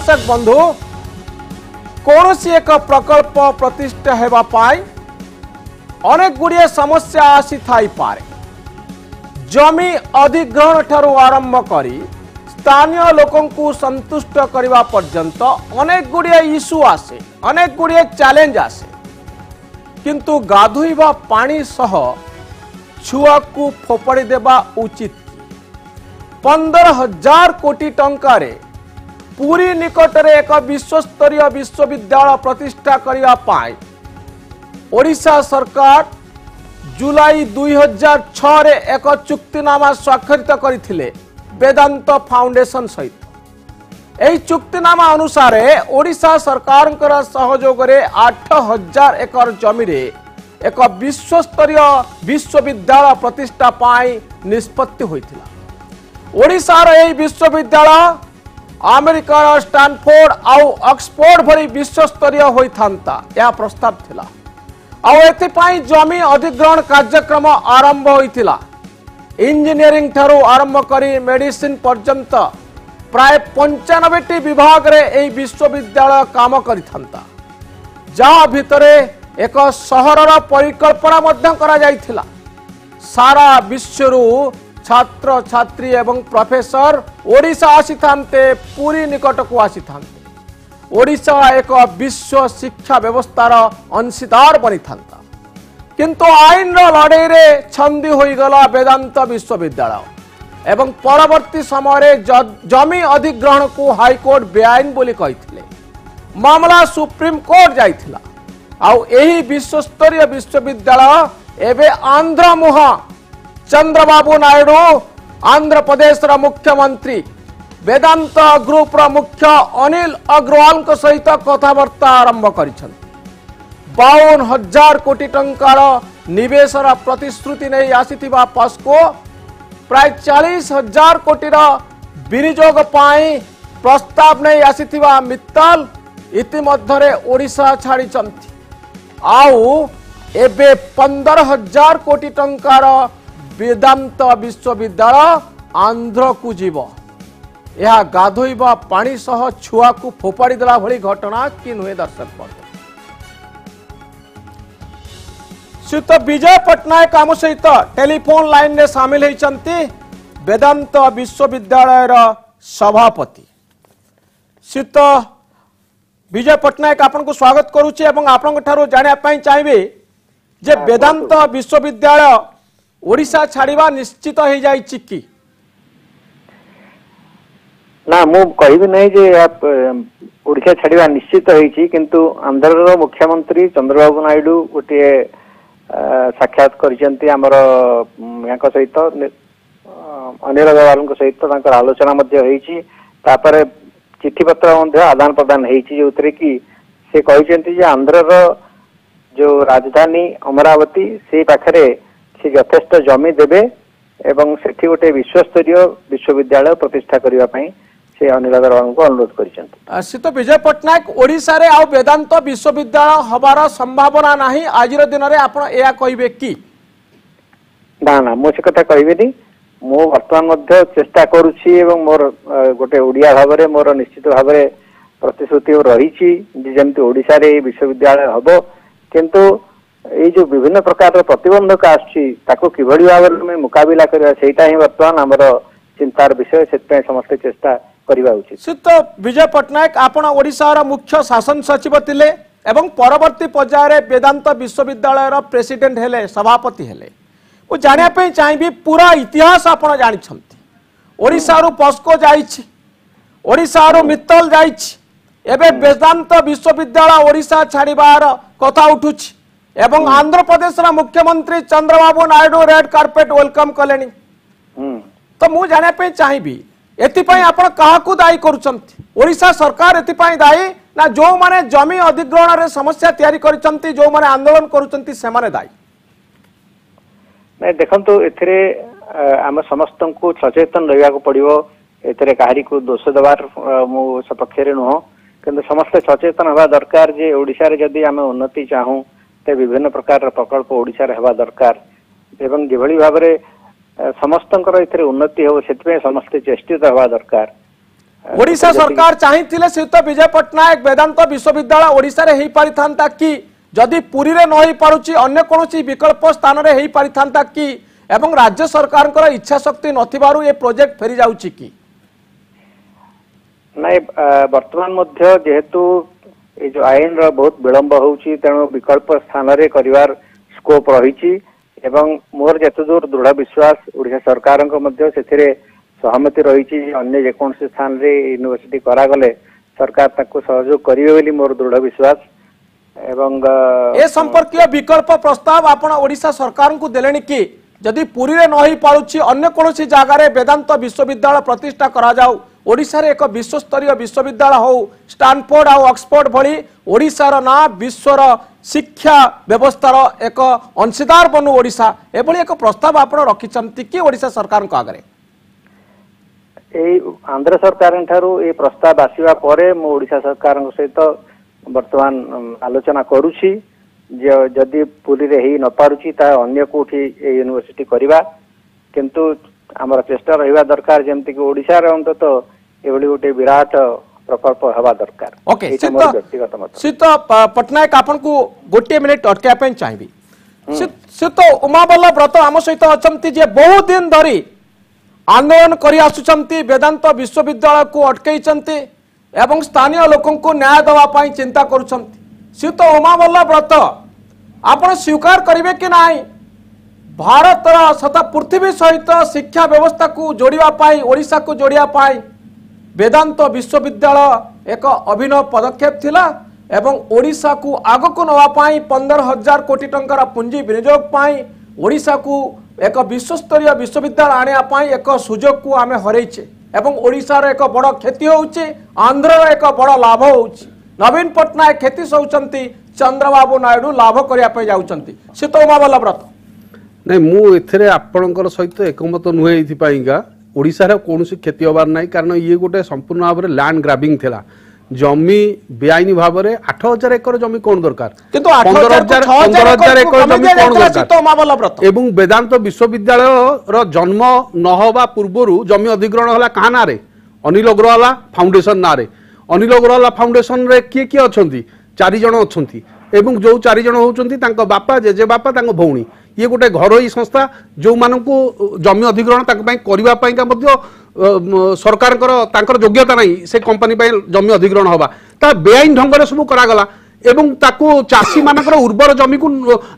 दर्शक बंधु कौन सी एक प्रकल्प प्रतिष्ठा हेबा पाई अनेक गुड़िए समस्या आसी थाई पारे जमी अधिग्रहण ठारू आरंभ करी स्थानीय लोकंकु संतुष्ट करने पर्यंत अनेक गुड़िए इश्यू आसे अनेक गुड़िए चैलेंज आसे किंतु गाधोइबा पानी सह छुआ को फोपाड़ी देबा उचित 15,000 कोटी टंकारे पूरी निकटरे एक विश्वस्तरीय विश्वविद्यालय प्रतिष्ठा करने पाई ओडिशा सरकार जुलाई 2006 रे एक चुक्तिनामा स्वाक्षरित करथिले वेदांत फाउंडेशन सहित एही चुक्तिनामा अनुसार ओडिशा सरकार सहयोग रे 8,000 एकर जमी रे एक विश्वस्तरीय विश्वविद्यालय प्रतिष्ठा पाई निष्पत्ति होइथिला। ओडिशार एही विश्वविद्यालय अमेरिकार स्टैनफोर्ड आउ ऑक्सफोर्ड भरी विश्वस्तरीय होइथांता यह प्रस्ताव थिला आउ एथिपाई जमी अधिग्रहण कार्यक्रम आरंभ होइथिला। इंजीनियरिंग ठारू आरंभ करी मेडिसिन पर्यंत प्राय 95टी विभाग रे एही विश्वविद्यालय काम करिथांता जहाँ भितरे एक सहरर परिकल्पना मध्य करा जाइथिला। सारा विश्वरू छात्र छात्री एवं प्रोफेसर ओडिशा आसी थांते पूरी निकट को आसी थांते ओडिशा एक विश्व शिक्षा व्यवस्थार अंशीदार बनी थांता किंतु आईन लड़ाई रे छंदी होई गला वेदांत विश्वविद्यालय एवं परवर्ती समय जमी अधिग्रहण को हाईकोर्ट बेआईन बोली कहिथिले मामला सुप्रीम कोर्ट जाइथिला आउ एही विश्वस्तरीय विश्वविद्यालय एबे आंध्र मुहा चंद्रबाबू नायडू आंध्र प्रदेश मुख्यमंत्री वेदांत ग्रुप मुख्य अनिल अग्रवाल सहित कथबार्ता आरंभ कर 52,000 कोटी टंकार निवेशर प्रतिश्रुति नहीं आसीथिबा पास्को प्राय 40,000 कोटीर विनियोग पाई प्रस्ताव नहीं आसीथिबा मित्तल इतिमध्यरे ओडिशा छाड़ी आउ एबे 15,000 कोटी टंकार वेदांत विश्वविद्यालय आंध्र को जीव यह गाधोइबा पानी सह छुआ को फोपाड़ी देला भली घटना कि नुहे दर्शक बंधु श्रीयुत विजय पट्टनायक आम सहित टेलीफोन लाइन में सामिल होती वेदांत विश्वविद्यालय सभापति श्रीयुत विजय पट्टनायक आपन को स्वागत करुचे एवं आपन ठारो जानिया चाहिए जे वेदांत विश्वविद्यालय ओडिशा छाड़िबा निश्चित हो जाई कि ना मु कहबी नहीं जे ओडिशा छाड़िबा निश्चित होईची किंतु आंध्रर मुख्यमंत्री चंद्रबाबू नायडू गोटे साक्षात करिसेंती हमर याक सहित अनिल अग्रवाल सहित तांकर आलोचना मध्य होईची तापर चिट्ठी पत्र मध्य आदान प्रदान होईची जोतरे कि से कहिसेंती जे आंध्रर जो राजधानी अमरावती से पाखरे से यथेष्ट जमी देवे एवं सेठी गोटे विश्वस्तरीय विश्वविद्यालय प्रतिष्ठा करने पाई से अनिल अग्रवाल को अनुरोध कर तो विजय पट्टनायक ओडिशा रे आउ वेदांत विश्वविद्यालय हबार संभावना नहीं आज दिन में आप कहे कि ना ना मो से कथा कहबेनी मु वर्तमान मध्य चेष्टा करुछि एवं मोर गोटे ओडिया भाव में मोर निश्चित भाव में प्रतिश्रुति रही जमती ओडिशा रे विश्वविद्यालय हबो किंतु ये जो विभिन्न प्रकार प्रतिबंधक आसको किभली भाव में मुकाबिला करवा सेटा ही वर्तमान आमर चिंतार विषय से समस्ते चेष्टा करवा उचित। श्रीयुत विजय पट्टनायक आपण ओडिशार मुख्य शासन सचिव थिले एवं परवर्ती पर्याय वेदांत विश्वविद्यालय प्रेसिडेंट हेले सभापति हेले वो जानिया चाहिए पूरा इतिहास आपण जानिछंती ओडिशारू पस्को जाइछि ओडिशारू मित्तल जाइछि एबे वेदांत विश्वविद्यालय ओडिशा छाड़िबार कथा उठुछि एवं आंध्र प्रदेश मुख्यमंत्री Chandrababu Naidu red carpet welcome कले तो मु जाना चाहिए एथिपाई आपण काहाकू दायी करुचंती ओडिशा सरकार एथिपाई दायी ना जो माने जमी अधिग्रहण रे समस्या तैयारी करिसंती जो माने आंदोलन करुचंती से माने दायी नहीं देखंतु एथिरे आम समस्त को सचेतन रहिया को पड़िबो एथिरे काहरी को दोष देवार मु सपक्ष रे नुह किंतु समस्त सचेतन हवा दरकार जे ओडिशा रे जदी आम उन्नति चाहू ते विभिन्न प्रकार प्रकल्प ओडिशा रे हवा दरकार एवं जेभली भाव रे समस्तंकर एथिरे उन्नति हो सेतबे समस्त चेष्टित हवा दरकार ओडिशा सरकार चाहिए श्रीयुक्त विजय पट्टनायक वेदांत विश्वविद्यालय ओडिशा रे हेई पारिथांता कि जदि पुरी रे न हेई पारुची अन्य कोनोसी विकल्प स्थान रे हेई पारिथांता कि एवं राज्य सरकार को इच्छा शक्ति नथिबारु ए प्रोजेक्ट फेरी जाउची कि नहीं वर्तमान मध्य जेहेतु ये जो आईन रो बहुत विलंब होउची तेणु विकल्प स्थान रे करिवार स्कोप रहिची एवं मोर जेते दूर दृढ़ विश्वास ओडिशा सरकार को मध्य सेथिरे सहमति रही अन्य जेकोसी स्थान रे यूनिवर्सिटी करागले सरकार ताको सहयोग करिवे बोली मोर दृढ़ विश्वास एवं ए संपर्कीय विकल्प प्रस्ताव आपण ओडिशा सरकार को देलेनी कि जदि पुरी रे नही पारुची अन्य कोनोसी जागा रे वेदांत विश्वविद्यालय प्रतिष्ठा करा जाऊ ओडिशा रे एक विश्वस्तरीय विश्वविद्यालय हो स्टैनफोर्ड आ ऑक्सफोर्ड भली ओडिशा रा ना विश्वर शिक्षा व्यवस्थार एक अंशीदार बनू ओडिशा एभली एक प्रस्ताव आपण रखिचंती कि ओडिशा सरकार को आगरे आंध्र सरकार ठारू ये प्रस्ताव आसवा परे मो ओडिशा सरकार सहित वर्तमान आलोचना करुछि जदि पुरी रे ही न पारुछि ता अन्य कोठी यूनिवर्सिटी करबा किंतु हमर चेष्टा रहिबा दरकार जेमति कि ओडिशा रे अंतत एभली गोटे विराट प्रकल्प हवा दरकार ओके व्यक्तिगत मत सीत पटनायक आपन को गोटे मिनिट अटकाय पे चाहिबी सीत उमाबल्लभ व्रत आम सहित अछंती जे बहुत दिन धरी आंदोलन करी आसुचंती वेदांत विश्वविद्यालय को अटकैचंती एवं स्थानीय लोकों को न्याय दवा पाई चिंता करुचंती सी तो उमाबल्लभ व्रत आपण स्वीकार करिवे कि नाही भारत सता पृथ्वी सहित शिक्षा व्यवस्था को जोड़िया पाई ओडिशा को जोड़िया पाई वेदांत विश्वविद्यालय एक अभिनव पदक्षेप थिला एवं ओडिशा को आग को नवा पाई 15,000 कोटी टंकार पुंजी विनियोग पाई ओडिशा को एक विश्वस्तरीय विश्वविद्यालय आने पाई एक सुजोग को आमे हरैछे एवं ओडिशार एक बड़ क्षति होउची आंध्रर एक बड़ लाभ होउची नवीन पट्टनायक क्षति सौचंती चंद्रबाबू नायडू लाभ करिया पे जाउचंती से तो उमाबल्लभ व्रत नहीं मु एथरे आपणकर सहित एकमत नुहे इथिपाइगा ओडिशा रे कोनोसी क्षति होबार नाही कारण ये गोटे संपूर्ण भाव में लैंड ग्राबिंग थिला जमी बेआईनी भाव में 8,000 एकर जमी कौन दरकार किंतु 15,000 एकर जमी कौन दरकार एवं वेदांत विश्वविद्यालय रो जन्म न होबा पूर्वरु जमी अधिग्रहण होला कहा ना रे अनिल अग्रवाल फाउंडेशन ना रे अनिल अग्रवाल फाउंडेशन रे किए किए अछंती 4 जण अछंती एवं जो 4 जण होउचंती तांको बापा जेजे बापा तांको भौणी ये गोटे घरोई संस्था जो मानकु जमी अधिग्रहण तांको पई करिवा पई का मध्य सरकार तांकर योग्यता नहीं से कंपनी पे जमी अधिग्रहण होबा ता बेआईन ढंग रे सब करा गला एवं ताकू चाषी मानकर उर्वर जमी को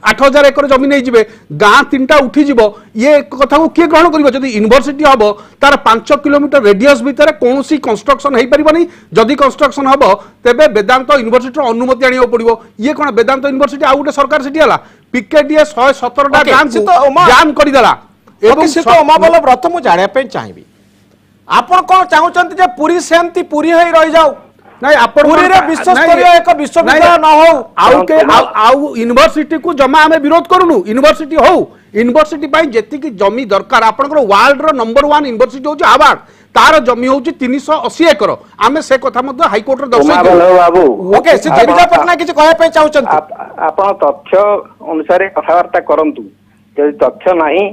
8,000 एकर जमी नहीं जिवे गाँ 3टा उठी जिवो ये कथा को किए ग्रहण करिवो जदि यूनिवर्सिटी हबो तार 5 किलोमीटर रेडियस भितर कोनोसी कंस्ट्रक्शन हेई परिबनी जदि कंस्ट्रक्शन हबो तेबे वेदांत यूनिवर्सिटी अनुमति आनियो पड़िवो ये कोन वेदांत यूनिवर्सिटी आ गुटे सरकार सिटी हला पीकेडीए 117टा गाँ को जाम करि दला एवं से तो उमाबल्लभ व्रत मु जानिया पे चाहिबी आपण कोन चाहुचंती जे पूरी सेंती पूरी होई रहि जाऊ नहीं आपण पूरी रे विश्वस्तरीय एक विश्वविद्यालय न हो आउ के आउ यूनिवर्सिटी को जमा हमें विरोध करूनु यूनिवर्सिटी हो यूनिवर्सिटी पाई जेति की जमी दरकार आपनकर वर्ल्ड रो नंबर 1 यूनिवर्सिटी होची हार्वर्ड तार जमी होची 380 एकर आमे से कथा मध्ये हाई कोर्ट रे दर्शाइ बाबू ओके से विजय पटनायक किछ कहय पे चाहुचंती आपण तथ्य अनुसार कथावार्ता करंतु यदि तथ्य नाही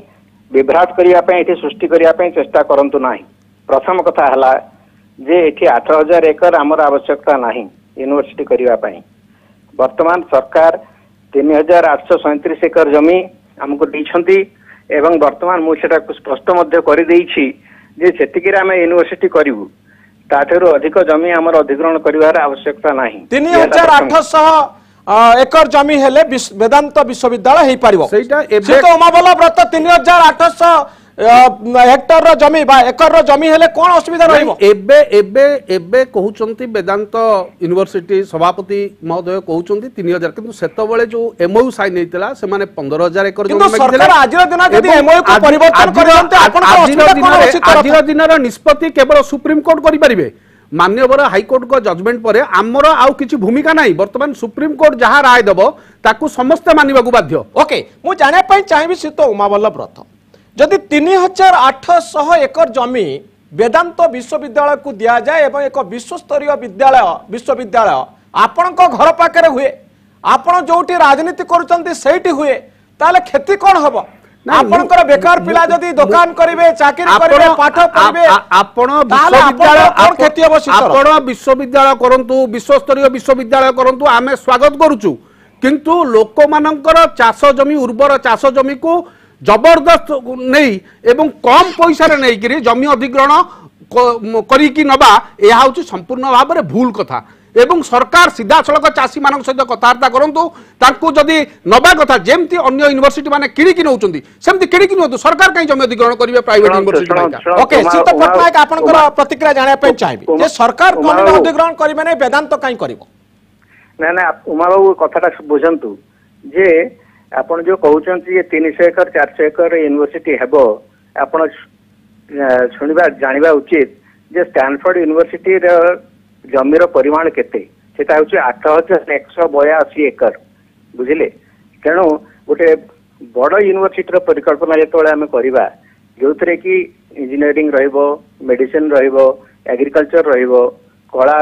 विभ्राट करिया पे एठी सृष्टि करिया पे चेष्टा करंतु नाही प्रथम कथा हला जे एठी 8,000 एकर आमर आवश्यकता नाही यूनिवर्सिटी करिवा पई वर्तमान सरकार 3,837 एकर जमी हमको दैछंती एवं वर्तमान मु सेटा स्पष्ट मध्य करि दैछि जे सेतिकिरा हम यूनिवर्सिटी करिवु ताठेरो अधिक जमी आमर अधिग्रहण करिवार आवश्यकता नाही 3,800 एकर जमी हेले वेदांत विश्वविद्यालय हेई पारिबो सेटा एबे तो उमाबल्लभ व्रत 3,800 हेक्टर रो जमी बा एकर रो जमी हेले कोन असुविधा रहइबो एबे एबे एबे कहउचंती वेदांत यूनिवर्सिटी सभापति महोदय कहउचंती 3,000 किंतु सेतो बेले जो एमओयू साइन हेतिला से माने 15,000 एकर जमी किंतु सरकार आजिर दिन जदी एमओयू को परिवर्तन करजंते आपण आजिर दिन रो निष्पत्ति केवल सुप्रीम कोर्ट करि परिबे मान्यवर हाईकोर्ट को जजमेंट पर आमर आउ किछि भूमिका नाही वर्तमान सुप्रीम कोर्ट जहां राय देबो ताकू समस्त मानिबाकू बाध्य ओके मु जाने पई चाहिबी से तो उमाबल्लभ व्रत जदि 3,800 एकर जमी वेदांत विश्वविद्यालय को दिया जाए एवं एक विश्वस्तरीय विश्वविद्यालय आपण घर पाखे हुए आपण जो राजनीति करुचंती सेठी हुए ताले खेती कौन हम आपनकर बेकार पिला जदी दुकान करिवे चाकरी करिवे पाठ पढिबे आपण विश्वविद्यालय कोन खेती अवश्य आपण विश्वविद्यालय करंतु विश्वस्तरीय विश्वविद्यालय करंतु आमे स्वागत करूछु किंतु लोक मानकर चाष जमी उर्वर चाष जमी को जबरदस्त नहीं एवं कम पैसा रे नहीं करी जमी अधिग्रहण करी की नबा यह हूँ संपूर्ण भाव में भूल कथा एवं सरकार सीधा सड़क चाषी मान सहित कथबार्ता करूँ जदि नबा कथा जमती अन्य यूनिवर्सिटी माने किणिकी नौकरी सेमती किणिकी नुहतु सरकार कहीं जमी अधिग्रहण करेंगे प्राइवेट यूनिवर्सिटी ओके सीत पट्टनायक आपनकर प्रतिक्रिया जानिया पे चाहिबे जे सरकार कोन अधिग्रहण करिवे नै वेदांत काई करिवो ना ना उमा बाबू कथाटा बुझंतु जे आपण जो कहउचंती 300 एकर 400 एकर यूनिवर्सिटी हेबो आपण सुनिबा जानिबा उचित जे स्टैनफोर्ड यूनिवर्सिटी रे जमीर परिमाण केते सेटा होची 8182 एकर बुझिले तेणु गोटे बड़ यूनिवर्सिटी परिकल्पना जो आम करवा जो थे कि इंजीनियरिंग रहिबो मेडिसिन रहिबो एग्रीकल्चर रहिबो कला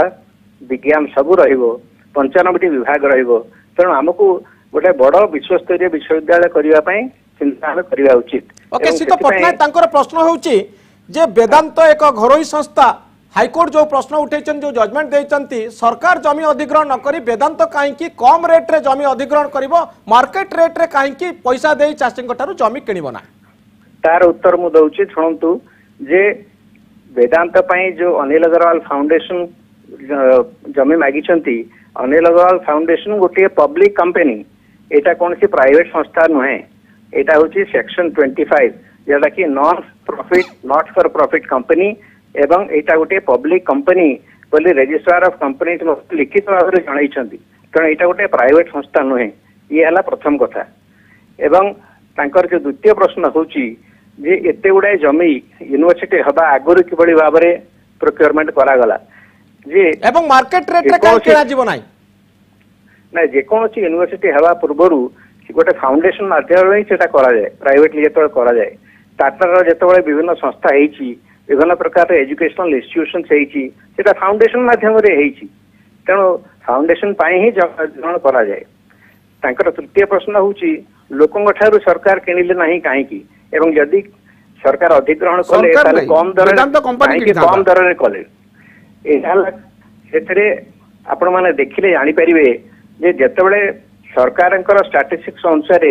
विज्ञान सबू रहिबो 95टी विभाग रहिबो तेणु आमको गोटे बड़ विश्वस्तरीय विश्वविद्यालय करने चिंता करवा उचित ओके सीत पट्टनायक तांकर प्रश्न होची जे वेदांत एक घरोई संस्था हाईकोर्ट जो प्रश्न उठे जो जजमेंट देती सरकार जमी अधिग्रहण न करी वेदांत कहीं कम रेट रे जमी अधिग्रहण करिवो मार्केट रेट रे कहीं पैसा दे चाषी जमी किणिबो ना तार उत्तर मु दउची सुनंतु जे वेदांत पई जो अनिल अग्रवाल फाउंडेशन जमी मागिछंती अनिल अग्रवाल फाउंडेशन गोटे पब्लिक कंपनी एटा कौन सी प्राइवेट संस्था नुहे एटा होची सेक्शन 25 जेटा कि नॉन फॉर प्रॉफिट कंपनी एवं एटा गोटे पब्लिक कंपनी बोली रजिस्ट्रार ऑफ कंपनी लिखित भाव में जणाइछंती तेणु एटा गोटे प्राइवेट संस्था नुहे ये हला प्रथम कथा एवं तांकर जो द्वितीय प्रश्न होची जे एते गुडा जमी यूनिवर्सिटी हबा आगुरी किबळी भाव में प्रोक्योरमेंट करागला जे एवं मार्केट रेट रे काहे किना जीव नाही ना जे कोनसी यूनिवर्सिटी हवा पूर्वरु गोटे फाउंडेशन माध्यम ही सेटा करा जाए प्राइवेटली जेतबे करा जाए टाटार जेतबे विभिन्न संस्था हेची विभिन्न प्रकार एजुकेशनल इंस्टीट्यूशन हेची सेटा फाउंडेशन माध्यम रे हेची तेणु फाउंडेशन पाई ही ग्रहण करा जाए तांकर तृतीय प्रश्न होची लोकंग ठारू सरकार किनिले नाही काहे की एवं यदि सरकार अधिग्रहण कले ताले कम दर रे कले एथरे आपण माने देखिले जानि परिबे जे जेतबेले सरकारनकर स्टैटिस्टिक्स अनुसार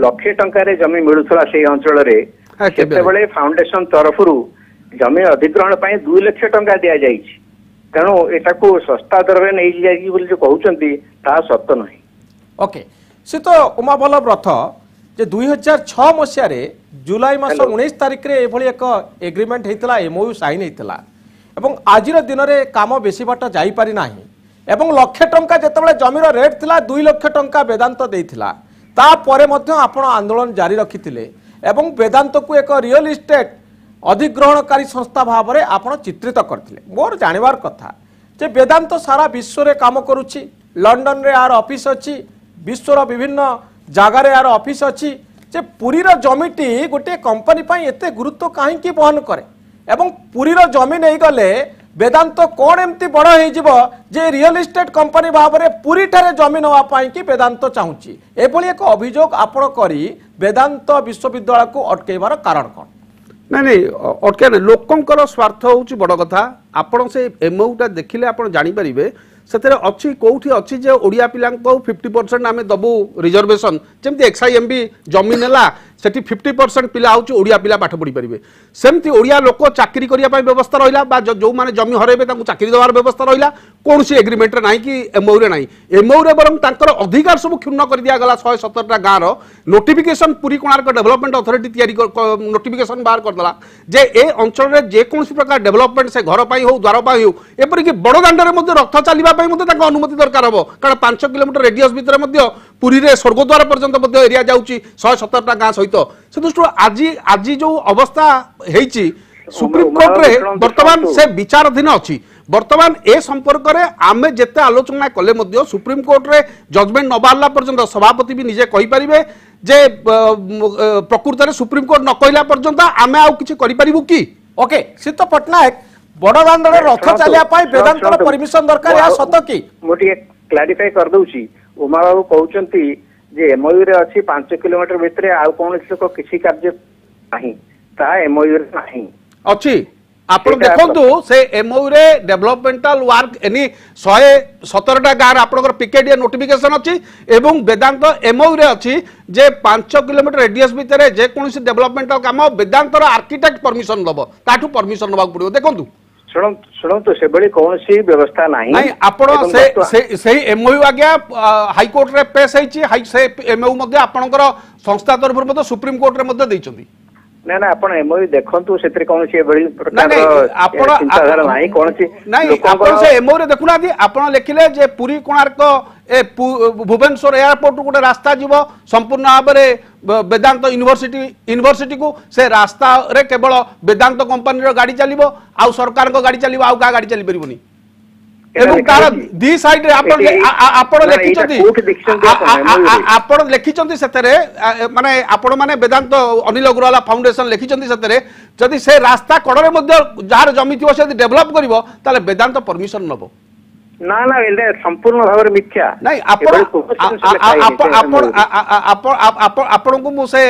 लक्षे टंका जमी मिलुथला से अंचल रे केतेबेले फाउंडेशन तरफरु जमी अधिग्रहण पई 2 लाख टंका दिया जाइछि तेणु एटा को सस्ता दर रे नै जाइछि बोली जो कहउचंती ता सत्य नहीं ओके से तो उमा बल्लभ रथ जे 2006 मसिया रे जुलाई मास 19 तारिख रे एभली एक एग्रीमेंट हेतला एमओयू साइन हेतला एवं आजिर दिन में काम बेसी बाट जाई पारि नाही एवं लक्षे टंका जेतेबेले जमीर रेट थिला 2 लाख टंका वेदांत देइथिला ता परे मध्य आपण आंदोलन जारी रखिथिले एवं वेदांत को एक रियल इस्टेट अधिग्रहणकारी संस्था भाव में आपण चित्रित करथिले मोर जानिबार कथा जे वेदांत सारा विश्व रे काम करूछि लंडन रे यार ऑफिस अछि विश्वर विभिन्न जगार यार ऑफिस अछि जे पुरीर जमीटी गोटे कंपनी पई एते गुरुत्व काहे की बहन करे एवं पुरीर जमी नहीं गले वेदांत कौन एमती बड़ हो जे रियल इस्टेट कंपनी भाव में पुरी ठारे जमी नापी कि वेदांत चाहूँगी एभली एक अभियोग आपण करी वेदांत विश्वविद्यालय को अटकेबार कारण कौन नहीं नहीं अटके ना लोकंकर स्वार्थ हूँ बड़ कथा आपण से एमओटा देखिले आपण जानीपारे से अच्छी कौटी अच्छी जे ओडिया पिला 50% आम दबू रिजर्वेशन जमी एक्सआईएमबी जमी नेला सेठी 50% पिला हूँ ओडिया पिला पाठ पढ़ी पारे सेमती ओडिया लोक चाकरी करने व्यवस्था रहा जो मैंने जमी हरइबे चाकरी देवार व्यवस्था रहा कौन सी एग्रीमेंट ना कि एमओ रे ना एमओ रे बरं तांकर अधिकार सब क्षुण्ण कर दिया गला 117टा गाँव नोटिफिकेशन पूरी कोणार्क डेवलपमेंट अथॉरिटी तैयारी नोटिफिकेशन बाहर करदेला जे ए अंचल रे जेकोसी प्रकार डेवलपमेंट से घर पाई हो द्वार पाई हो एपरिक बड़ दाण्डरे मध्ये रथ चलवा अनुमति दरकार हम कारण 5 किलोमीटर रेडियस भितर पुरी रे स्वर्गद्वार पर्यंत एरिया जाउची 117टा गाँव सहित से दृष्टि आज जो अवस्था है सुप्रीम कोर्ट रे वर्तमान से विचाराधीन अच्छी वर्तमान ए संपर्क में आमे जेते आलोचना कले सुप्रीम कोर्ट रे जजमेंट न बाहरला पर्यंत सभापति भी निजे कहि परिबे जे प्रकृत में सुप्रीम कोर्ट न कहला पर्यंत आमे आउ किछि करि परिबु की ओके सीत पट्टनायक बड़ दाण्डरे रथ चलिया पाई वेदांतर परमिशन दरकार या सत की मोटी क्लैरिफाई कर दउची उमा बाबू कहउचंती जे एमओयू रे अछि 5 किलोमीटर भितरे आउ कोन लोक किसी कार्य नहीं ता एमओयू रे नहीं अच्छी आपण ସେଇଟା देखंतु से एमओयू रे डेवलपमेंटल वर्क एनी 117टा गार आपनकर पिकेडिया नोटिफिकेशन अछि एवं वेदांत एमओयू रे अछि जे 5 किलोमीटर रेडियस भितरे जे कोनसी डेवलपमेंटल काम वेदांतर आर्किटेक्ट परमिशन लबो ताठू परमिशन लबाक पड़ियो देखंतु शुणु तो से बड़ी कौन सी व्यवस्था नहीं नहीं आपण से एमओयू आज्ञा हाई कोर्ट रे पेश हैछि हाई से एमओयू मध्ये आपनकर संस्था तरफ मध्ये सुप्रीम कोर्ट रे मध्ये दैछंती ना ना आपण एमओयू देखंतु सेतरे कौन सी बड़ी प्रकार नहीं आपण चिंताधारा नहीं कौन सी नहीं आपण से एमओयू रे देखुना दी आपण लिखिले जे पुरी कोणार्क ए भुवनेश्वर एयरपोर्ट गोटे रास्ता जीव संपूर्ण भाव में वेदांत यूनिवर्सिटी को से रास्ता रे केवल वेदांत कंपनी गाड़ी चलो आउ सरकार को गाड़ी चलो आउ का गाड़ी चली पारिबनी एवं तार दी साइड रे आपण लिखिचंती सेतरे माने आपण माने वेदांत अनिल अग्रवाल फाउंडेशन लिखिचंती सेतरे जदि से रास्ता कड़रे मध्ये जार जमी थिबो से डेवलप करिवो ताले वेदांत परमिशन नबो ना ना एले संपूर्ण भाव मिथ्या नहीं आपण को मु से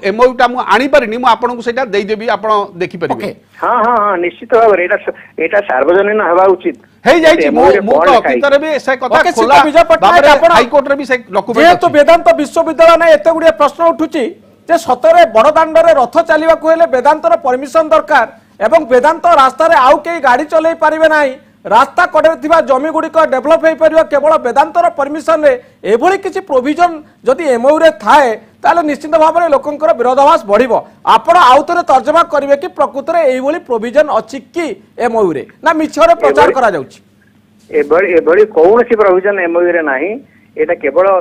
एमओयू टा मु आनी पारिनी मु आपण को सेटा देई देबी आपण देखि परिबे हां हां हां निश्चित भाव रे एटा सार्वजनीन हवा उचित हे जाईची मु तो भीतर भी से कथा खोला विजय पटनायक आपण हाई कोर्ट रे भी से डॉक्यूमेंट जे तो वेदांत विश्वविद्यालय ने एते गुडी प्रश्न उठुची जे सतरे बड़दांड रे रथ चलिबा को हेले वेदांतर परमिशन दरकार एवं वेदांत रास्ता रे आउ के गाड़ी चलै परिबे नाही रास्ता कड़े थिबा जमी गुड़िक डेभलप हो पार केवल वेदांतर परमिशन रे एभली किसी प्रोविजन जदि एमओयू रे थाए ताले निश्चित भाव में लोकंकर विरोधाभास बढ़िबो आपण आउ थरे तर्जमा करिवे कि प्रकृत रे एभली प्रोविजन अछि कि एमओयू रे ना मिछरे प्रचार करा जाउछि एभली कौन सी प्रोविजन एमओयू रे नाही एटा केवल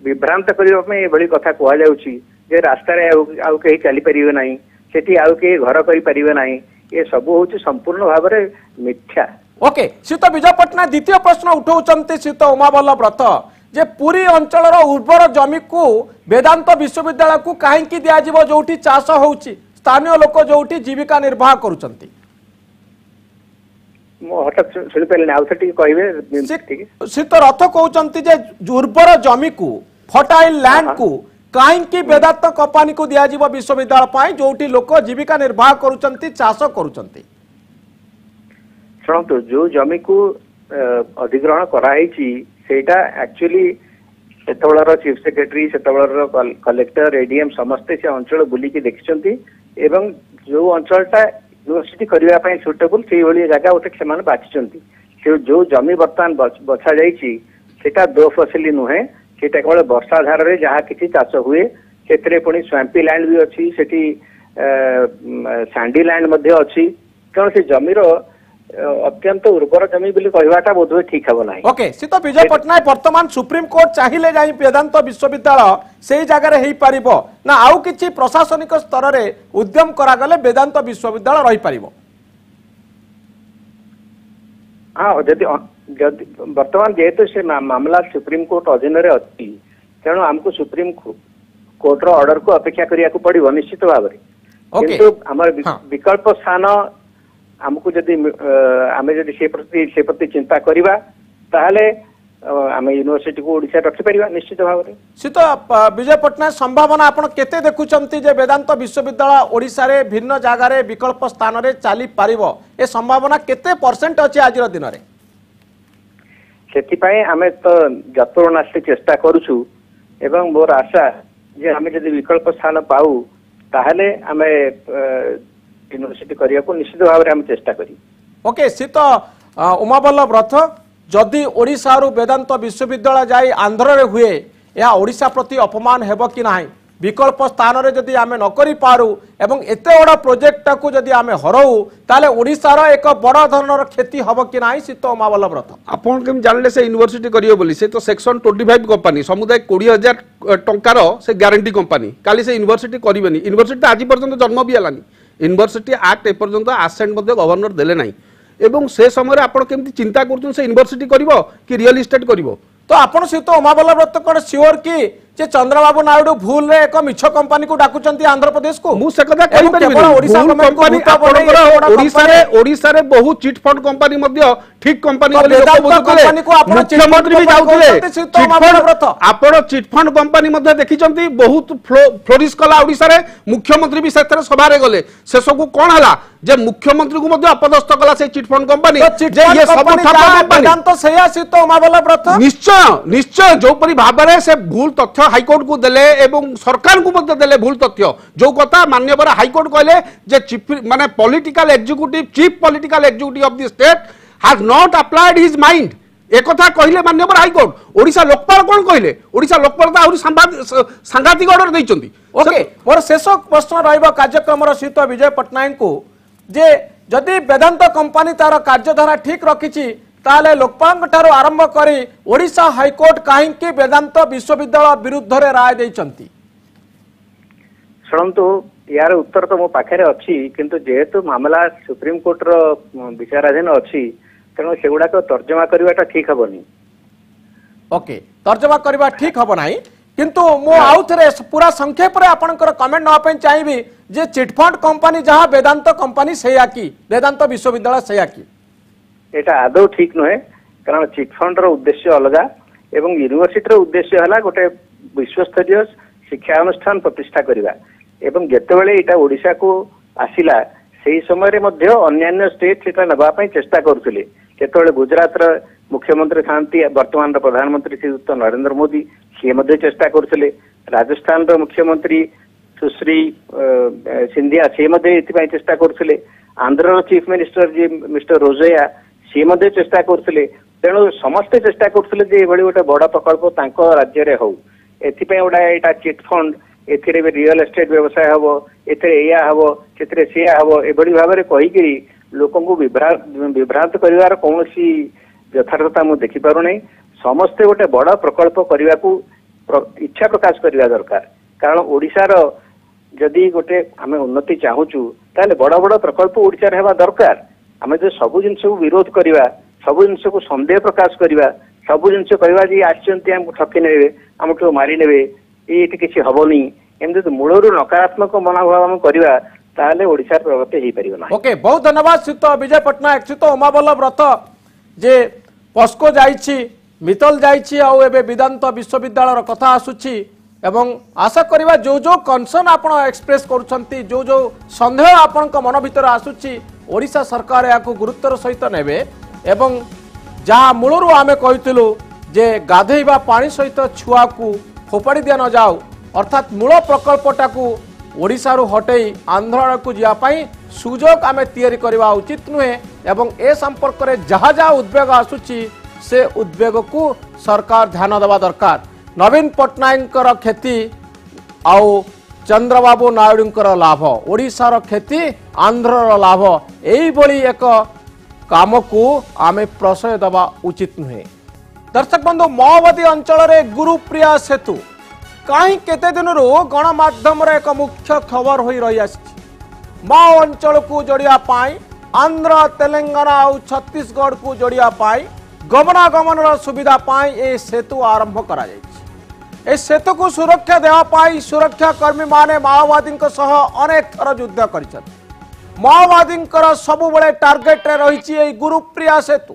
विभ्रांत करिवा में एभली कथा कहआ जाउछि जे रास्ता रे आउ केही चली परिबे नाही सेठी आउ केही घर करि परिबे नाही ए सब होछि संपूर्ण भाव रे मिथ्या ओके शीत विजय पटनायक द्वितीय प्रश्न उठाउछन्ते शीत उमावल्लभ व्रत जे पुरी अंचल उर्वर जमी को वेदांत विश्वविद्यालय को कहीं दिया जिवो जोठी चाष होउची स्थानीय लोक जोठी जीविका निर्वाह करूछन्ती मो हठात सुनि पेले आउ थटी कहबे शीत रथ कहउछन्ती जे उर्वर जमी को फर्टाइल लैंड को कहीं वेदांत कंपनी को दिया जिवो विश्वविद्यालय पाई जोठी लोक जीविका निर्वाह करूछन्ती चाष करूछन्ती शुणु जो जमी को अधिग्रहण कराई सेटा एक्चुअली सेतबेलर चीफ सेक्रेटरी सेतबेलर कलेक्टर एडीएम समस्ते से अंचल बुलिकी देखिछन्ती एवं जो अंचलटा यूनिवर्सिटी करबा पई सुटेबल सेही भली जगह उठे से माने बाछिछन्ती से जो जमी वर्तमान बछा जाईची सेटा दो फसली नुहे सेटा केवल वर्षा धार रे जहा किछि चाष हुए सेतरे पुनी स्वैम्पी लैंड भी अछि सेठी सैंडी लैंड मध्ये अछि कारण से जमीर अत्यंत उर्वर जमी बोली कहवाटा बोधवे ठीक हबो नाही ओके सी तो विजय पटनायक वर्तमान सुप्रीम कोर्ट चाहिले जाई वेदांत विश्वविद्यालय सेही जगह रे हेई पारिबो ना आउ किछि प्रशासनिक स्तर रे उद्यम करा गले वेदांत विश्वविद्यालय रही पारिबो हां जदि वर्तमान जेहेतु से मामला सुप्रीम कोर्ट अधीन रे अछि तेणु हमको सुप्रीम कोर्ट रो ऑर्डर को अपेक्षा करिया को पड़िबो निश्चित भाव रे किंतु हमर विकल्प स्थान हमको जदि आमे जदि से प्रति चिंता करिबा ताहले आमे यूनिवर्सिटी को ओडिसा रखि परिबा निश्चित भाव रे सित विजय पटनायक संभावना आपण केते देखुचंती जे वेदांत विश्वविद्यालय ओडिसा रे भिन्न जागा रे विकल्प स्थान रे चाली पारिबो ए संभावना केते परसेंट अछि आज रो दिन रे सेति पई आमे तो जतोनास्ति चेष्टा करूछु एवं मोर आशा जे आमे जदि विकल्प स्थान पाऊ ताहले आमे यूनिवर्सिटी करिया को निश्चित भाव रे हम चेष्टा करी ओके सी तो उमावल्लभ रथ जदि ओडिसा रु वेदांत विश्वविद्यालय जाई आंध्र रे हुए या ओडिसा प्रति अपमान हेबो कि नाही विकल्प स्थान रे जदि आमे न करि पारू एवं एते बड़ा प्रोजेक्ट को जदि आमे हरऊ ताले ओडिसा रो एक बड़ा धरणर क्षति हबो कि नाही सी तो उमावल्लभ रथ आपण केम जानले से यूनिवर्सिटी करियो बोली से तो सेक्शन 25 कंपनी समुदाय 20000 टंकार से गारंटी कंपनी काली से यूनिवर्सिटी करिवेनी यूनिवर्सिटी आज पर्यंत जन्म भी हलानी यूनिवर्सिटी एक्ट एपर्यंत आसेंट मध्य गवर्नर देले नाही एवं से समय आपण केमती चिंता करछन से यूनिवर्सिटी करिवो कि रियल एस्टेट करिवो तो आपण से तो उमावल्लभ रथ कोन श्योर कि जे चंद्रबाबू नायडू भूल रे एक मिछ कंपनी को डाकुचंती आंध्र प्रदेश को मु से कथा कहि एवं परिबे केवल ओडिशा भूल गवर्नमेंट को कंपनी भूत बनै एते बड़ ओडिसा रे बहुत चिट फंड कंपनी मध्य ठीक कंपनी तो बोली लोक वेदांत बुझुतले कंपनी को आपण चिट फंड मुख्यमंत्री भी कंपनी जाउतले कहते श्री तो महाबल व्रत। आपण चिट फंड कंपनी मध्य देखिचंती बहुत फ्लोरिश कला ओडिसा रे मुख्यमंत्री भी सेथरे सभा रे गले से सब कोन हला जे मुख्यमंत्री को मध्य अपदस्थ कला से चिट फंड कंपनी तो चिट जे ये फंड सब कंपनी ठप्पा जहाँ कंपनी वेदांत सैया श्री तो महाबल व्रत निश्चय निश्चय जो परी भाबरे से भूल तथ्य हाईकोर्ट को देले एवं सरकार को मध्य देले भूल तथ्य जो कथा माननीय हाईकोर्ट कहले जे चीफ माने political executive chief political executive of the state has not applied his mind एक कथा कहले माननीय हाईकोर्ट ओडिशा लोकपाल कोन कहले ओडिशा लोकपाल तो आहुरी सांघातिक ऑर्डर दैचंती ओके मोर शेष प्रश्न रहिबा कार्यक्रम सहित विजय पटनायक को जे जदि वेदांत कंपनी तार कार्यधारा ठीक रखिछि ताले लोकपाल ठारो आरंभ करी ओडिशा हाईकोर्ट काहेकि वेदांत विश्वविद्यालय विरुद्ध रे राय दैचंती शुणु यार उत्तर तो मो पाखे अच्छी किंतु जेहेतु मामला सुप्रीम कोर्ट रो विचाराधीन अच्छी तेणु सेगुड़ाक तर्जमा करवाटा ठीक हेनी ओके तर्जमा करबा ठीक हबो नाही किंतु मो आउ थरे पूरा संक्षेप रे आपनकर कमेंट नवा पे चाहिबी जे चिटफंड कंपनी जहां वेदांत कंपनी सेया की वेदांत विश्वविद्यालय सेया की एटा आदौ ठीक नुहे कारण चिटफंड रो उद्देश्य अलगा एवं यूनिवर्सिटी रो उद्देश्य हला गोटे विश्वस्तरीय शिक्षा अनुष्ठान प्रतिष्ठा करबा एवं जेतेबेले एटा ओडिशा को आसिला सेही समय रे मध्य अन्य स्टेट सेटा नबा पई चेष्टा करथुले केतबेले गुजरात रो मुख्यमंत्री थांती वर्तमान प्रधानमंत्री श्रीयुक्त नरेंद्र मोदी सी मध्य चेष्टा करथुले राजस्थान रो मुख्यमंत्री सुश्री सिंधिया सी मध्य एथि चेष्टा करथुले आंध्र रो चीफ मिनिस्टर जी मिस्टर रोजया सी मध्य चेष्टा करथुले तेणु समस्ते चेष्टा करथुले जे एभली गोटे बड़ प्रकल्प तांको राज्य रे हो एथि गोटा एटा चिट फंड एथिरे भी रियल एस्टेट व्यवसाय हबो एथिरे एया हबो सेथिरे सेया हबो एभली भाबरे कहिकरी लोकन को विभ्रांत करिवार कोनोसी यथार्थता मु देखि पारु नै समस्ते गोटे बड़ प्रकल्प करने को इच्छा प्रकाश करने दरकार कारण ओडिशार जदि गोटे आम उन्नति चाहूचु ताले बड़ बड़ प्रकल्प ओडिशा हेबा दरकार आम जो सबु जिनस को विरोध करवा सबु जिनस को संदेह प्रकाश करवा सबु जिनस कहवा जे आछंती हमको ठकी नेबे हमको मारी नेबे ये किसी हबनी एमती मूलरू नकारात्मक मनोभाव आम करवा ताले ओडिशार प्रगति हो पारिबो ना। ओके बहुत धन्यवाद श्रीत विजय पटनायक श्रीत उमाबल्लभ व्रत जे पस्को जाइछि मितल जाइछि आउ एबे वेदांत विश्वविद्यालय कथा आसुछि एवं आशा करिबा जो जो कंसर्न आपण एक्सप्रेस करूछंती जो जो संदेह आपण मन भीतर आसुछि ओडिशा सरकार याको गुरुत्वर सहित नेबे एवं जहाँ मूलरू आमे कहितलु जे गाधेइबा पानी सहित छुआ को फोपाड़ी दिया न जाऊ अर्थात मूल प्रकल्पटा को ओडिशारू हटेई आंध्र को जापाई सुजोग आमे तैयारी करवा उचित नुहे एवं ए संपर्क में जहाँ जहाँ उद्वेग आसुची से उद्वेग को सरकार ध्यान देवा दरकार। नवीन पट्टनायक क्षति आउ चंद्रबाबू नायडू लाभ ओडिशार क्षति आंध्र लाभ यही एक काम को आमे प्रशय देवा उचित नुहे। दर्शक बंधु माओवादी अंचल में गुरुप्रिया सेतु कहीं केते दिन गणमाध्यम एक मुख्य खबर हो रही माओ अंचल को जोड़िया आंध्र तेलंगाना और छत्तीसगढ़ को जोड़िया गमनागमन सुविधा पाई ए सेतु आरंभ करा ए सेतु को सुरक्षा देवाई सुरक्षा कर्मी माने माओवादी अनेक थर युद्ध कर माओवादी सबु टार्गेट रही गुरुप्रिया सेतु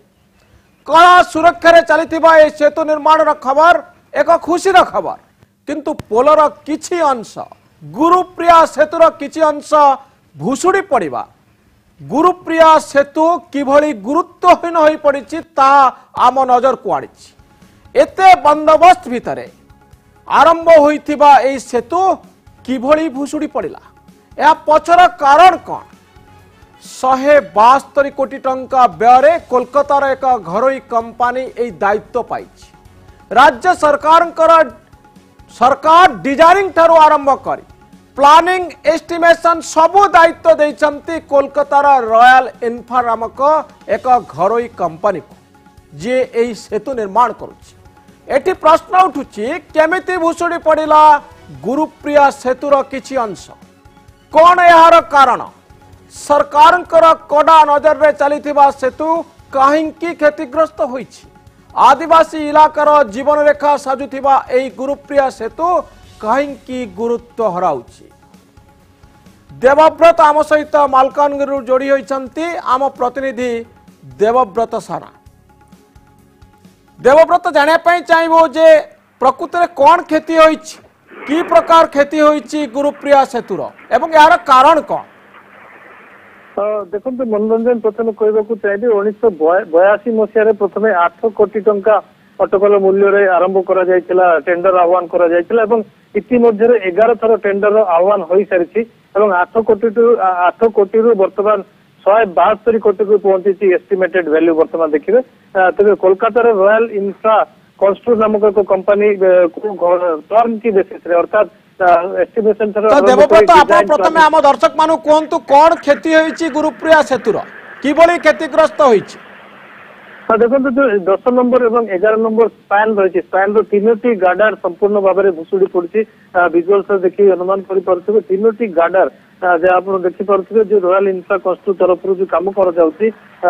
कड़ा सुरक्षा चलता ए सेतु निर्माण खबर एक खुशी खबर किंतु पोलर किछि अंश गुरुप्रिया सेतुर किछि अंश भुशुड़ी पड़िबा गुरुप्रिया सेतु किभली गुरुत्वहीन हो पड़ी ता आम नजर को आनी एते बंदोबस्त भितरे आरंभ होइथिबा ए सेतु किभली भुशुड़ी पड़िला या पछर कारण कौन 172 कोटी टंका व्यय कोलकातार एक घरोई कंपनी ए दायित्व पाई राज्य सरकार डिजाइनिंग ठारू आरंभ करी प्लानिंग एस्टिमेशन सबु दायित्व देइछंती कोलकातार रॉयल इन्फ्रा नामक एक घरोई कंपनी को जे एई सेतु निर्माण करुछि एटी प्रश्न उठुछि केमिति भुसुड़ी पड़िला गुरुप्रिया सेतुर किछि अंश कोन यार कारण सरकार कड़ा नजर रे चलिथिबा सेतु काहेकि क्षतिग्रस्त होइछि आदिवासी इलाकार जीवन रेखा साजुथिबा एई गुरुप्रिया सेतु कहीं गुरुत्व हराउछि। देवव्रत आम सहित मालकानगिरी जोड़ी होइछंती आम प्रतिनिधि देवव्रत सारा। देवव्रत जानिया पई चाहिबो जे प्रकृत में कौन क्षति होइछि, की प्रकार क्षति होइछि गुरुप्रिया सेतुर एवं यार कारण कौन? देखो मनोरंजन प्रथम कहवाक चाहिए 1982 मसीह प्रथम 8 कोटी टंका अटकल मूल्य आरंभ करा टेंडर आह्वान करा इतिमध्य 11 थर टेंडर आह्वान हो सारी 8 कोटी बर्तमान 172 कोटी को पहुंची एस्टिमेटेड वैल्यू बर्तमान देखिए। तेज कोलकाता रॉयल इंफ्रा कंस्ट्रक्ट नामक एक कंपनी टर्न की बेसिस अर्थात एस्टिमेशन देवव्रत आप प्रथम आम दर्शक मानु कहतु कौन क्षति होइछि गुरुप्रिया सेतुर किभली क्षतिग्रस्त होइछि? हाँ देखो जो 10 नंबर और 11 नंबर स्पैन रही स्पैन तीनोटी गार्डर संपूर्ण भाव में भुशुड़ी पड़ी विजुअल्स देखिए अनुमान कर तीनोटी गार्डर जहाँ आप देखिपे जो रॉयल इंफ्रा कंस्ट्रक्ट तरफ जो कम कर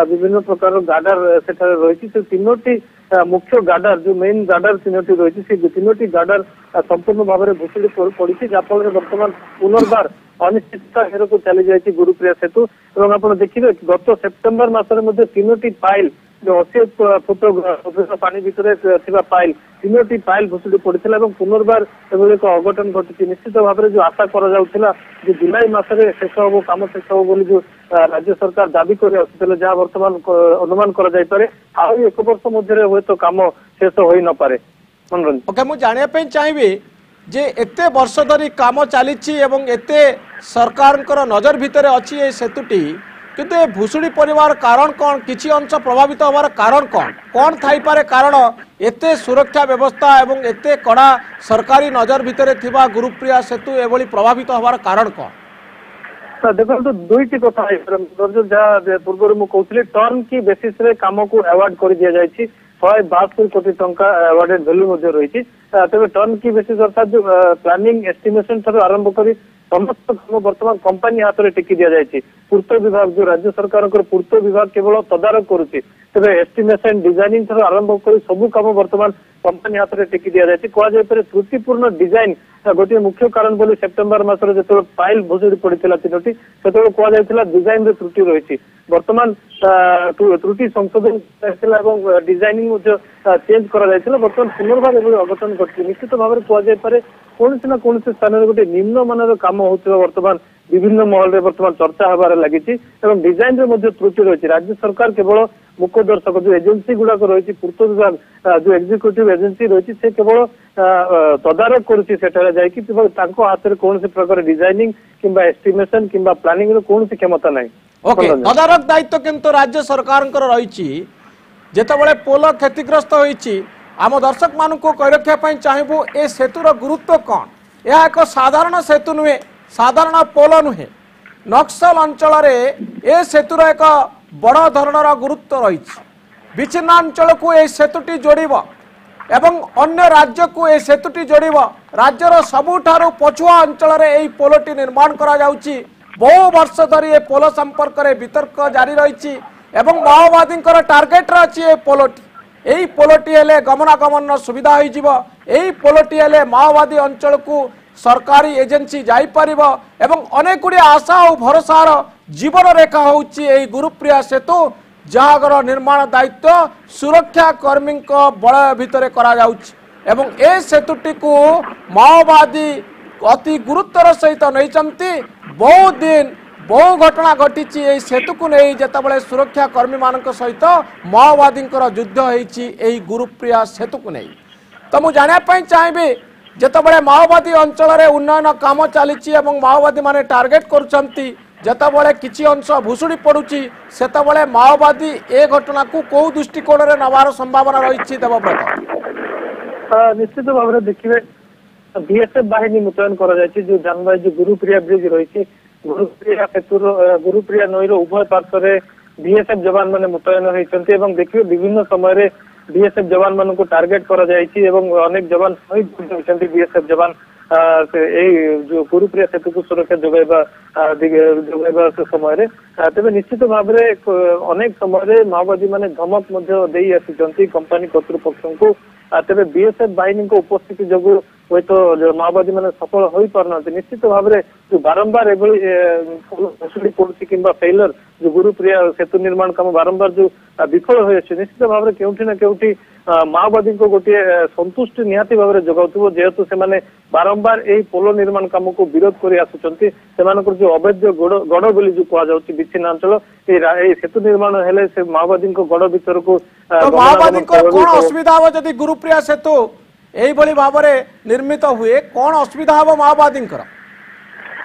विभिन्न प्रकार गार्डर से रही तीनोटी मुख्य गार्डर जो मेन गार्डर तीनोटी रही तीनोटी गार्डर संपूर्ण भाव में भुशुड़ी पड़ी जहाँफल बर्तमान पुनर्बार अनिश्चितता घेर को चली जाए गुरुप्रिया सेतु। और आप देखिए गत सेप्टेम्बर मसरे तीनोटी पाइल जो 80 फुट पानी भितर पाइल तीनोटी पाइल भुशुड़ी पड़ता और पुनर्बार एक अघटन घटी निश्चित भाव में जो आशा करा जुलाई मसरे शेष हम कम शेष हम बोली जो राज्य सरकार दाबी कर जहाँ बर्तमान अनुमान कर एक वर्ष मध्य हे तो कम शेष हो न पारे। मनोरंजन ओके मु जानिया चाहिए जे एते वर्ष धरी काम चली एते सरकार नजर भितर अच्छी ये सेतुटी किंतु ए भुशुड़ी परिवार कारण कौन किसी अंश प्रभावित होवार कारण कौन थाई पारे कारण एते सुरक्षा व्यवस्था एवं एते कड़ा सरकारी नजर भितर थिबा गुरुप्रिया सेतु एभली प्रभावित होवार कारण कौन? देखो तो दुईटी कथा जहाँ पूर्व मुझे टर्न की बेसिस रे काम को अवार्ड कर दि जाए 172 कोटी टंका अवार्डेड वैल्यू रही तेज टर्न की बेसिस अर्थात जो प्लानिंग एस्टिमेशन ठार आरंभ कर समस्त काम बर्तमान कंपनी हाथ में टेकी दि जाए। पूर्त विभाग जो राज्य सरकार पूर्त विभाग केवल तदारक करुच्ची तेज एस्टिमेशन डिजाइनिंग ठार आरंभ कर सबू काम बर्तमान कंपनी हाथ में टेकी दि जाए कहुपर त्रुटिपूर्ण डिजाइन गोटे मुख्य कारण बोली सेप्टेम्बर मसर जो पाइल भुशुड़ी पड़ता तीनोटी से कहुला डिजाइन त्रुटि रही बर्तमान त्रुटि संशोधन डिजाइनिंग चेंज कर बर्तमान पुनर्बार अघटन घटी निश्चित भाव में कहुपर कौन ना कौन स्थान में गोटे निम्न मानर काम होता बर्तमान विभिन्न महल में बर्तमान चर्चा हबार लगी डिजाइन में त्रुटि रही राज्य सरकार केवल मुख्य दर्शक जो एजेंसी गुड़ाक रही पूर्त विभाग जो एग्जीक्यूटिव एजेंसी रही से केवल तदारक करुच्ची हाथ में कौन प्रकार डिजाइनिंग किंबा एस्टिमेशन किंबा प्लानिंग कौन क्षमता ना। ओके तदारक दायित्व किंतु राज्य सरकार रही जितेबाला पोल क्षतिग्रस्त होती आम दर्शक मान कही रखा चाहबू ए सेतुर गुरुत्व कौन? यह एक साधारण सेतु नुहे साधारण पोल नुहे नक्सल अंचल ए सेतुर एक बड़ धरणर गुरुत्व रही विच्छिन्नांचल को ए सेतुटी जोड़ एवं अन्य राज्य को ए सेतुटी जोड़ राज्यर सबुठारु पछुआ अंचल ए पोलटी निर्माण करा जाउची। बहु वर्ष धरी ए पोल संपर्क में वितर्क जारी रही माओवादी टार्गेट अच्छी ए पोलटी यही पोलटी हेले गमनागमन सुविधा हो पोलटी हेले माओवादी अंचल को सरकारी एजेंसी जापर एवं अनेक गुड़ी आशा और भरोसार जीवन रेखा होची गुरुप्रिया सेतु जहागर निर्माण दायित्व सुरक्षा कर्मी बलय भितर करा जाउछि एवं ए सेतुटी को माओवादी अति गुरुत्वर सहित नहीं बहुत दिन बहु घटना घटी सेतु को नहीं जितेबाला सुरक्षा कर्मी मान सहित माओवादी युद्ध होती गुरुप्रिया सेतु को नहीं। तो मुझे जानापी चाहिए जितेबाला माओवादी अंचल में उन्नयन काम चली माओवादी माने टार्गेट करुँच जितेबाला किसी अंश भुशुड़ी पड़ुची से माओवादी ए घटना को कौ दृष्टिकोण में नवार संभावना रही? देवव्रत निश्चित भाव में देखिए बीएसएफ बाहिनी मुतयन जो जानबाई जो गुरुप्रिया ब्रिज रही गुरुप्रिया सेतु गुरुप्रिया नईर उभय पार्श्व बीएसएफ जवान मैंने मुतयन होती देखिए विभिन्न समय बीएसएफ जवान मान को टार्गेट करा अनेक जवान शहीद होती बीएसएफ जवान जो गुरुप्रिया सेतु को सुरक्षा जोगाइबा समय तेज निश्चित भाव अनेक समय माओवादी माने धमक दे आसी कंपनी कर्तृपक्ष को तेज बीएसएफ बाहिनी उपस्थिति जो हुए तो माओवादी मैंने सफल हो पारना निश्चित भाव में जो बारंबार एभली पड़ुची कि फेलर जो गुरुप्रिया सेतु निर्माण काम बारंबार जो विफल हो निश्चित भाव में केउठी ना केउठी माओवादी को गोटे संतुष्टि निहाती भाव में जगाउथिबो जेहेतु से माने बारंबार यही पोलो निर्माण काम को विरोध कर आसुचंती सेमानकर जो अवैध गड़ बोली जो कह जाउची विच्छिन्नांचल ए सेतु निर्माण हेले से माओवादी को गड़ भीतर को माओवादी कोन असुविधा हो जदी गुरुप्रिया सेतु एही भाव में निर्मित हुए कौन असुविधा हम माओवादी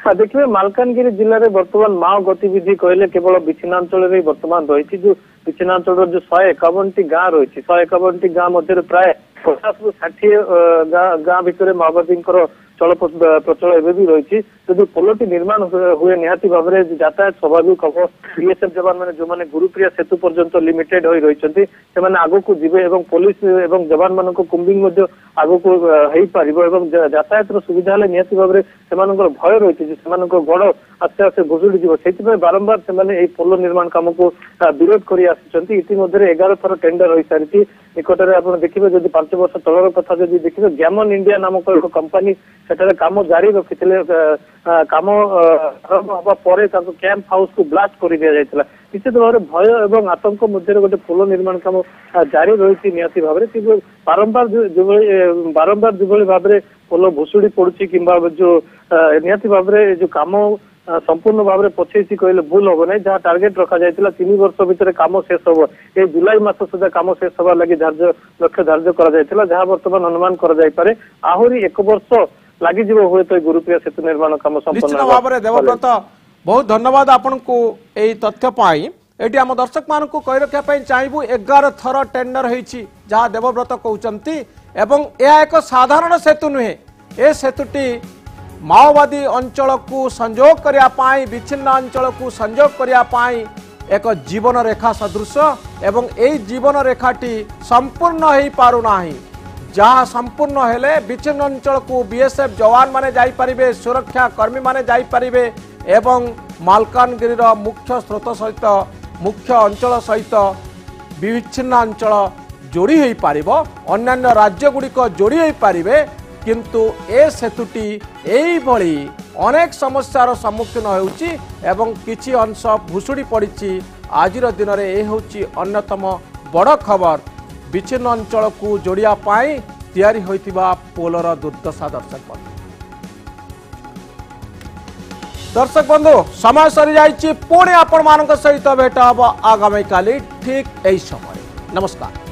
देखिए मालकानगिरी जिले में बर्तमान माओ गतिविधि कहले केवल विच्छिन्नांचल बर्तमान रही जो विच्छिन्नांचल जो 151 गाँ रही 151 गाँ मध्य प्राय 50 ରୁ 60 गाँ भितर माओवादी चल प्रचल एवं भी रही जदि पोलटी निर्माण हुए निहाती भाव में यातायात स्वाभाविक हम बीएसएफ जवान मैंने जो मैंने गुरुप्रिया सेतु पर्यंत लिमिटेड हो रही से आग को जीवे एवं पुलिस एवं जवान मान कुंबिंग आग को हो पार यातायात सुविधा है निहाती भाव में से भय रही गड़ आस्ते आस्ते घुषुड़ी से बारंबार से पोलो निर्माण काम को विरोध कर इतिमध्य 11 थर टेंडर हो सारी निकट में आप देखिए जब 5 वर्ष तलर कथा देखिए ग्यामन इंडिया नामक एक कंपनी सेठारे काम जारी रखिथिले काम आरंभ हवा पर कैंप हाउस को ब्लास्ट कर दिया जायतिला निश्चित भाव में भय एवं आतंक मध्य गोटे पोलो निर्माण काम जारी रही निहाती भाव में बारंबार जो भाव में पोलो भुशुड़ी पड़ुची कि जो निहाती भाव में जो काम संपूर्ण भाव में पछेसी कहले भूल हम ना जहाँ टार्गेट रखा जायतिला 3 वर्ष भितर काम शेष हम ये जुलाई मास सुधा काम शेष हवा लगी लक्ष्य धार्य करा जहाँ बर्तमान अनुमान कर आहरी 1 वर्ष लगी हुए तो गुरुप्रिया सेतु निर्माण काम संपूर्ण भाव में देवव्रत बहुत धन्यवाद आपन को यही तथ्य पाई एटी आम दर्शक मान को कही रखा चाहबू 11 थर टेंडर होती जहाँ देवव्रत कहते एवं यह एक साधारण सेतु नुहे ए सेतुटी माओवादी अंचल को संजोग करने विच्छिन्न अंचल को संजोग करने एक जीवन रेखा सदृश एवं यही जीवन रेखाटी संपूर्ण हो पारुना जहाँ संपूर्ण हेले विच्छिन्न अंचल को बीएसएफ जवान माने जाई परिबे सुरक्षा कर्मी माने जाई परिबे एवं मालकानगिरी मुख्य स्रोत सहित मुख्य अंचल सहित विच्छिन्न अंचल जोड़ी हो पारिबो अन्य राज्य गुड़िक जोड़ी हो पारिबे किंतु ए सेतुटी एई भली अनेक समस्यार सम्मुखीन होउची एवं किछि अंश भुसुड़ी पड़िछि आजिर दिन में ए होउची अन्यतम बड़ खबर विच्छिन्न अंचल को जोड़िया पाई तैयारी होइतिबा पोलर दुर्दशा दर्शक बंधु समय सरी जाइछि पुणी आपण मानक सहित भेट हब आगामी काली ठीक एई समय नमस्कार।